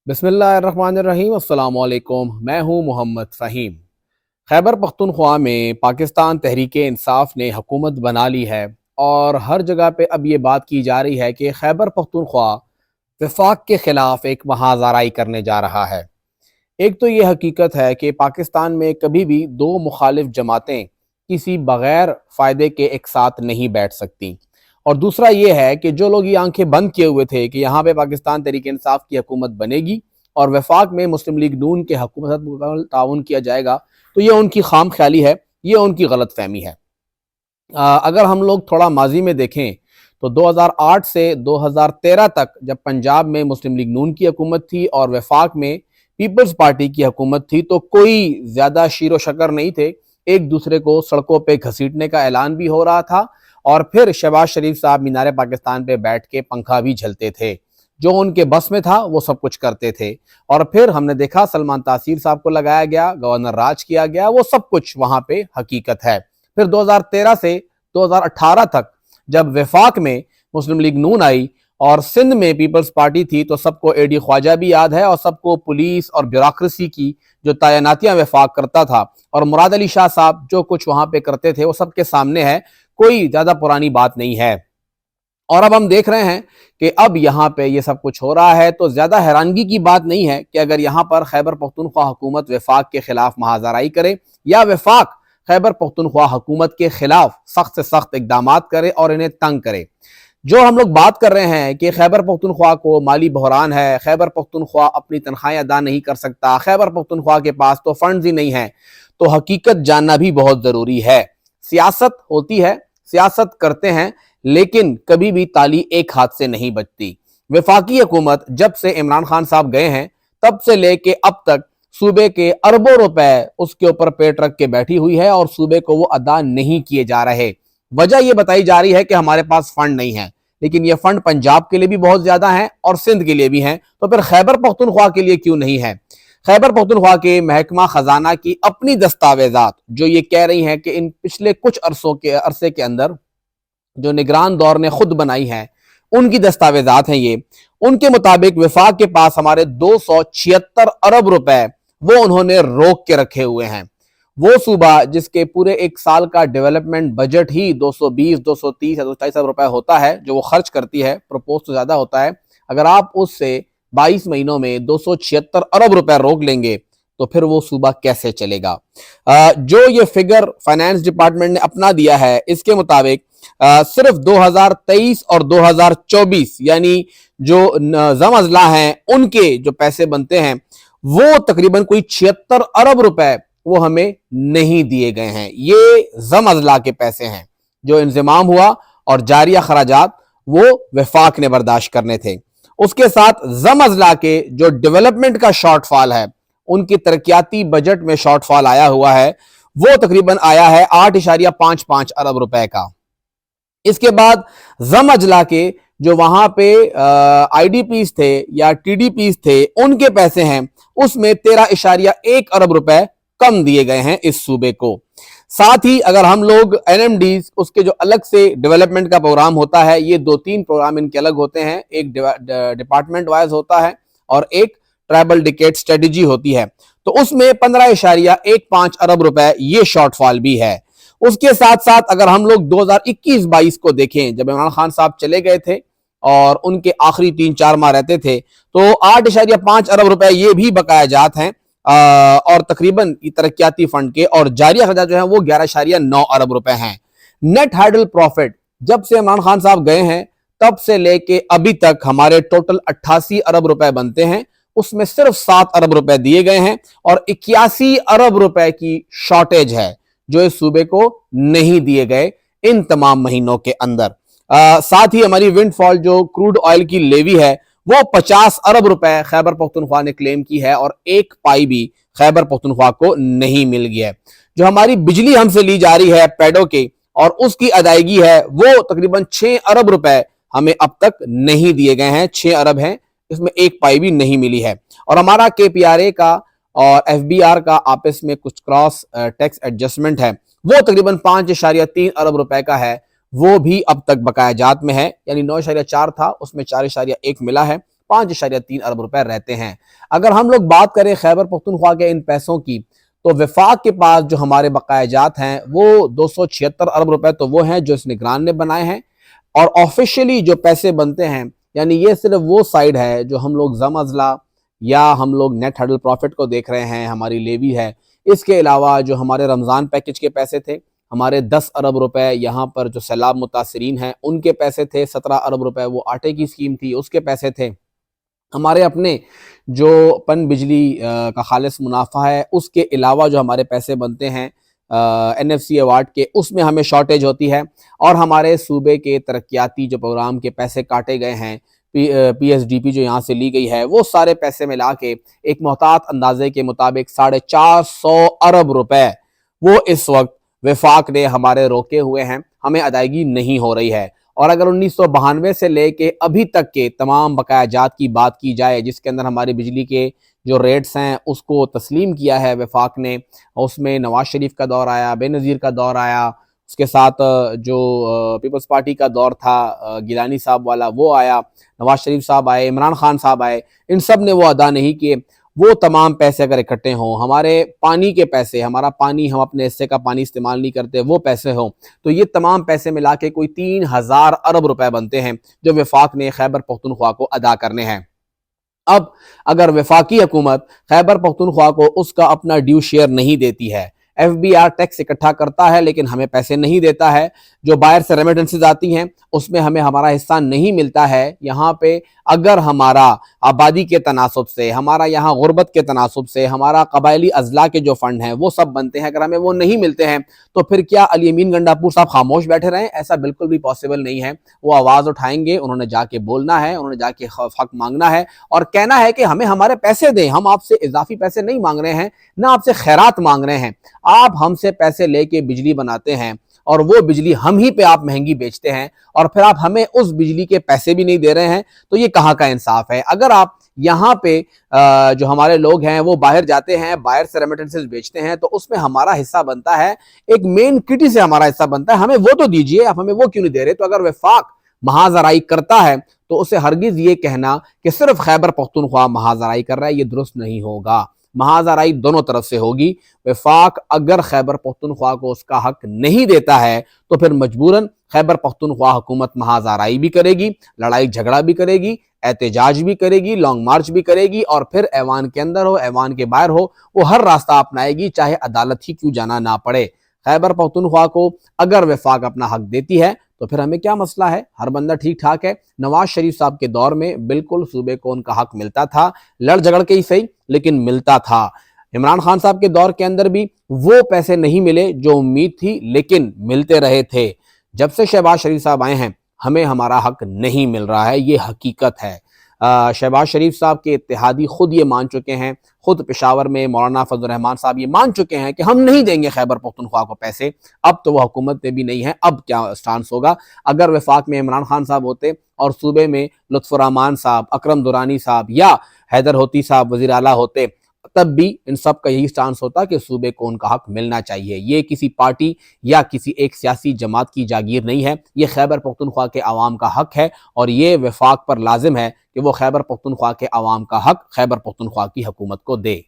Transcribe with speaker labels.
Speaker 1: बिस्मिल्लाहिर्रहमानिर्रहीम। अस्सलाम वालेकुम। मैं हूँ मोहम्मद फ़हीम। खैबर पख्तूनख्वा में पाकिस्तान तहरीक इंसाफ ने हुकूमत बना ली है और हर जगह पे अब ये बात की जा रही है कि खैबर पख्तूनख्वा वफाक के ख़िलाफ़ एक महाज़राई करने जा रहा है। एक तो ये हकीकत है कि पाकिस्तान में कभी भी दो मुखालिफ जमातें किसी बग़ैर फ़ायदे के एक साथ नहीं बैठ सकती, और दूसरा ये है कि जो लोग ये आंखें बंद किए हुए थे कि यहाँ पे पाकिस्तान तहरीक इंसाफ की हुकूमत बनेगी और वफाक में मुस्लिम लीग नून के हुकूमत ताउन किया जाएगा, तो ये उनकी खाम ख्याली है, ये उनकी गलत फहमी है। अगर हम लोग थोड़ा माजी में देखें तो 2008 से 2013 तक जब पंजाब में मुस्लिम लीग नून की हुकूमत थी और वफाक में पीपल्स पार्टी की हुकूमत थी, तो कोई ज़्यादा शीरो शकर नहीं थे। एक दूसरे को सड़कों पे घसीटने का ऐलान भी हो रहा था और फिर शहबाज शरीफ साहब मीनार पाकिस्तान पे बैठ के पंखा भी झलते थे। जो उनके बस में था वो सब कुछ करते थे। और फिर हमने देखा सलमान तासीर साहब को लगाया गया, गवर्नर राज किया गया, वो सब कुछ वहां पे हकीकत है। फिर 2013 से 2018 तक जब वफाक में मुस्लिम लीग नून आई और सिंध में पीपल्स पार्टी थी, तो सबको एडी ख्वाजा भी याद है और सबको पुलिस और ब्यूरोक्रेसी की जो तैनातियां वफाक करता था और मुराद अली शाह साहब जो कुछ वहां पे करते थे वो सबके सामने है, कोई ज्यादा पुरानी बात नहीं है। और अब हम देख रहे हैं कि अब यहाँ पे ये सब कुछ हो रहा है, तो ज्यादा हैरानगी की बात नहीं है कि अगर यहाँ पर खैबर पख्तूनख्वा हुकूमत वफाक के खिलाफ महाजराई करे या वफाक खैबर पख्तूनख्वा हुकूमत के खिलाफ सख्त से सख्त इकदाम करे और इन्हें तंग करे। जो हम लोग बात कर रहे हैं कि खैबर पख्तूनख्वा को माली बहरान है, खैबर पख्तूनख्वा अपनी तनख्वाहें अदा नहीं कर सकता, खैबर पख्तूनख्वा के पास तो फंड्स ही नहीं है, तो हकीकत जानना भी बहुत जरूरी है। सियासत होती है, सियासत करते हैं, लेकिन कभी भी ताली एक हाथ से नहीं बजती। वफाकी हुकूमत जब से इमरान खान साहब गए हैं तब से लेके अब तक सूबे के अरबों रुपए उसके ऊपर पेट रख के बैठी हुई है और सूबे को वो अदा नहीं किए जा रहे। वजह यह बताई जा रही है कि हमारे पास फंड नहीं है, लेकिन ये फंड पंजाब के लिए भी बहुत ज्यादा है और सिंध के लिए भी है, तो फिर खैबर पख्तूनख्वा के लिए क्यों नहीं है? खैबर पख्तूनख्वा के महकमा खजाना की अपनी दस्तावेजात जो ये कह रही हैं कि इन पिछले कुछ अरसे के अंदर जो निगरान दौर ने खुद बनाई है, उनकी दस्तावेजात हैं ये, उनके मुताबिक वफाक के पास हमारे 276 अरब रुपए वो उन्होंने रोक के रखे हुए हैं। वो सूबा जिसके पूरे एक साल का डेवलपमेंट बजट ही 220, 230 या 240 अरब रुपए होता है जो वो खर्च करती है, प्रपोज तो ज्यादा होता है, अगर आप उससे 22 महीनों में 276 अरब रुपए रोक लेंगे तो फिर वो सूबा कैसे चलेगा? जो ये फिगर फाइनेंस डिपार्टमेंट ने अपना दिया है, इसके मुताबिक सिर्फ 2023 और 2024 यानी जो जम अजला हैं उनके जो पैसे बनते हैं वो तकरीबन कोई 76 अरब रुपए वो हमें नहीं दिए गए हैं। ये जम अजला के पैसे हैं जो इंतजाम हुआ और जारिया खराजात वो वफाक ने बर्दाश्त करने थे। उसके साथ जम अजला के जो डेवलपमेंट का शॉर्टफॉल है, उनकी तरक्याती बजट में शॉर्टफॉल आया हुआ है, वो तकरीबन आया है 8.55 अरब रुपए का। इसके बाद जम अजला के जो वहां पे आईडीपीज थे या टीडीपीज थे उनके पैसे हैं, उसमें 13.1 अरब रुपए कम दिए गए हैं इस सूबे को। साथ ही अगर हम लोग एनएमडीज उसके जो अलग से डेवलपमेंट का प्रोग्राम होता है, ये 2-3 प्रोग्राम इनके अलग होते हैं, एक डिपार्टमेंट वाइज होता है और एक ट्राइबल डिकेट स्ट्रेटेजी होती है, तो उसमें 15.15 अरब रुपए ये शॉर्टफॉल भी है। उसके साथ साथ अगर हम लोग 2021-22 को देखें, जब इमरान खान साहब चले गए थे और उनके आखिरी 3-4 माह रहते थे, तो 8.5 अरब रुपए ये भी बकाया जात हैं और तकरीबन तरक्याती फंड के, और जारी खर्चा जो है वो 11.9 अरब रुपए हैं। नेट हाइडल प्रॉफिट जब से इमरान खान साहब गए हैं तब से लेके अभी तक हमारे टोटल 88 अरब रुपए बनते हैं, उसमें सिर्फ 7 अरब रुपए दिए गए हैं और 81 अरब रुपए की शॉर्टेज है जो इस सूबे को नहीं दिए गए इन तमाम महीनों के अंदर। साथ ही हमारी विंडफॉल जो क्रूड ऑयल की लेवी है वो 50 अरब रुपए खैबर पख्तूनख्वा ने क्लेम की है और एक पाई भी खैबर पख्तूनख्वा को नहीं मिल गया है। जो हमारी बिजली हमसे ली जा रही है पैडो के और उसकी अदायगी है वो तकरीबन 6 अरब रुपए हमें अब तक नहीं दिए गए हैं, 6 अरब हैं, इसमें एक पाई भी नहीं मिली है। और हमारा केपीआरए का और एफबीआर का आपस में कुछ क्रॉस टैक्स एडजस्टमेंट है, वो तकरीबन 5.3 अरब रुपए का है, वो भी अब तक बकाया जात में है, यानी 9.4 था उसमें 4.1 मिला है, 5.3 ارب روپے رہتے ہیں۔ اگر ہم لوگ بات کریں خیبر پختونخوا کے ان پیسوں کی تو وفاق کے پاس جو ہمارے بقایا جات ہیں وہ 276 ارب روپے تو وہ ہیں جو اس نگران نے بنائے ہیں، اور آفیشلی جو پیسے بنتے ہیں یعنی یہ صرف وہ سائیڈ ہے جو ہم لوگ زم ازلا یا ہم لوگ نیٹ ہڈل پروفٹ کو دیکھ رہے ہیں، ہماری لیوی ہے۔ اس کے علاوہ جو ہمارے رمضان پیکج کے پیسے تھے، ہمارے 10 ارب روپے یہاں پر جو سیلاب متاثرین ہیں ان کے پیسے تھے، 17 ارب روپے وہ آٹے کی اسکیم تھی اس کے پیسے تھے، ہمارے اپنے جو پن بجلی کا خالص منافع ہے اس کے علاوہ جو ہمارے پیسے بنتے ہیں NFC ایوارڈ کے، اس میں ہمیں شارٹیج ہوتی ہے، اور ہمارے صوبے کے ترقیاتی جو پروگرام کے پیسے کاٹے گئے ہیں، PSDP جو یہاں سے لی گئی ہے، وہ سارے پیسے ملا کے ایک محتاط اندازے کے مطابق 450 ارب روپے وہ اس وقت وفاق نے ہمارے روکے ہوئے ہیں، ہمیں ادائیگی نہیں ہو رہی ہے۔ اور اگر 1992 سے لے کے ابھی تک کے تمام بقایا جات کی بات کی جائے، جس کے اندر ہماری بجلی کے جو ریٹس ہیں اس کو تسلیم کیا ہے وفاق نے، اس میں نواز شریف کا دور آیا، بے نظیر کا دور آیا، اس کے ساتھ جو پیپلز پارٹی کا دور تھا گیلانی صاحب والا وہ آیا، نواز شریف صاحب آئے، عمران خان صاحب آئے، ان سب نے وہ ادا نہیں کیے۔ وہ تمام پیسے اگر اکٹھے ہوں، ہمارے پانی کے پیسے، ہمارا پانی ہم اپنے حصے کا پانی استعمال نہیں کرتے، وہ پیسے ہوں، تو یہ تمام پیسے ملا کے کوئی 3000 ارب روپے بنتے ہیں جو وفاق نے خیبر پختونخوا کو ادا کرنے ہیں۔ اب اگر وفاقی حکومت خیبر پختونخوا کو اس کا اپنا ڈیو شیئر نہیں دیتی ہے، FBR ٹیکس اکٹھا کرتا ہے لیکن ہمیں پیسے نہیں دیتا ہے، جو باہر سے ریمیٹنسز آتی ہیں اس میں ہمیں ہمارا حصہ نہیں ملتا ہے، یہاں پہ اگر ہمارا آبادی کے تناسب سے، ہمارا یہاں غربت کے تناسب سے، ہمارا قبائلی اضلاع کے جو فنڈ ہیں وہ سب بنتے ہیں، اگر ہمیں وہ نہیں ملتے ہیں تو پھر کیا علی امین گنڈاپور صاحب خاموش بیٹھے رہیں؟ ایسا بالکل بھی پاسبل نہیں ہے۔ وہ آواز اٹھائیں گے، انہوں نے جا کے بولنا ہے، انہوں نے جا کے حق مانگنا ہے اور کہنا ہے کہ ہمیں ہمارے پیسے دیں، ہم آپ سے اضافی پیسے نہیں مانگ رہے ہیں، نہ آپ سے خیرات مانگ رہے ہیں، آپ ہم سے پیسے لے کے بجلی بناتے ہیں اور وہ بجلی ہم ہی پہ آپ مہنگی بیچتے ہیں، اور پھر آپ ہمیں اس بجلی کے پیسے بھی نہیں دے رہے ہیں، تو یہ کہاں کا انصاف ہے؟ اگر آپ یہاں پہ جو ہمارے لوگ ہیں وہ باہر جاتے ہیں، باہر سے ریمیٹنسز بیچتے ہیں، تو اس میں ہمارا حصہ بنتا ہے، ایک مین کٹی سے ہمارا حصہ بنتا ہے، ہمیں وہ تو دیجئے، آپ ہمیں وہ کیوں نہیں دے رہے؟ تو اگر وفاق محاذرائی کرتا ہے تو اسے ہرگز یہ کہنا کہ صرف خیبر پختونخوا محاذرائی کر رہا ہے، یہ درست نہیں ہوگا۔ محاذرائی دونوں طرف سے ہوگی۔ وفاق اگر خیبر پختونخوا کو اس کا حق نہیں دیتا ہے تو پھر مجبوراً خیبر پختونخوا حکومت محاذرائی بھی کرے گی، لڑائی جھگڑا بھی کرے گی، احتجاج بھی کرے گی، لانگ مارچ بھی کرے گی، اور پھر ایوان کے اندر ہو، ایوان کے باہر ہو، وہ ہر راستہ اپنائے گی، چاہے عدالت ہی کیوں جانا نہ پڑے۔ خیبر پختونخوا کو اگر وفاق اپنا حق دیتی ہے تو پھر ہمیں کیا مسئلہ ہے؟ ہر بندہ ٹھیک ٹھاک ہے۔ نواز شریف صاحب کے دور میں بالکل صوبے کو ان کا حق ملتا تھا، لڑ جھگڑ کے ہی صحیح لیکن ملتا تھا۔ عمران خان صاحب کے دور کے اندر بھی وہ پیسے نہیں ملے جو امید تھی لیکن ملتے رہے تھے۔ جب سے شہباز شریف صاحب آئے ہیں ہمیں ہمارا حق نہیں مل رہا ہے، یہ حقیقت ہے۔ شہباز شریف صاحب کے اتحادی خود یہ مان چکے ہیں، خود پشاور میں مولانا فضل الرحمان صاحب یہ مان چکے ہیں کہ ہم نہیں دیں گے خیبر پختونخوا کو پیسے۔ اب تو وہ حکومت میں بھی نہیں ہے، اب کیا سٹانس ہوگا؟ اگر وفاق میں عمران خان صاحب ہوتے اور صوبے میں لطف الرحمان صاحب، اکرم دورانی صاحب یا حیدر ہوتی صاحب وزیر اعلیٰ ہوتے، تب بھی ان سب کا یہی سٹانس ہوتا کہ صوبے کو ان کا حق ملنا چاہیے۔ یہ کسی پارٹی یا کسی ایک سیاسی جماعت کی جاگیر نہیں ہے، یہ خیبر پختونخوا کے عوام کا حق ہے، اور یہ وفاق پر لازم ہے کہ وہ خیبر پختونخوا کے عوام کا حق خیبر پختونخوا کی حکومت کو دے۔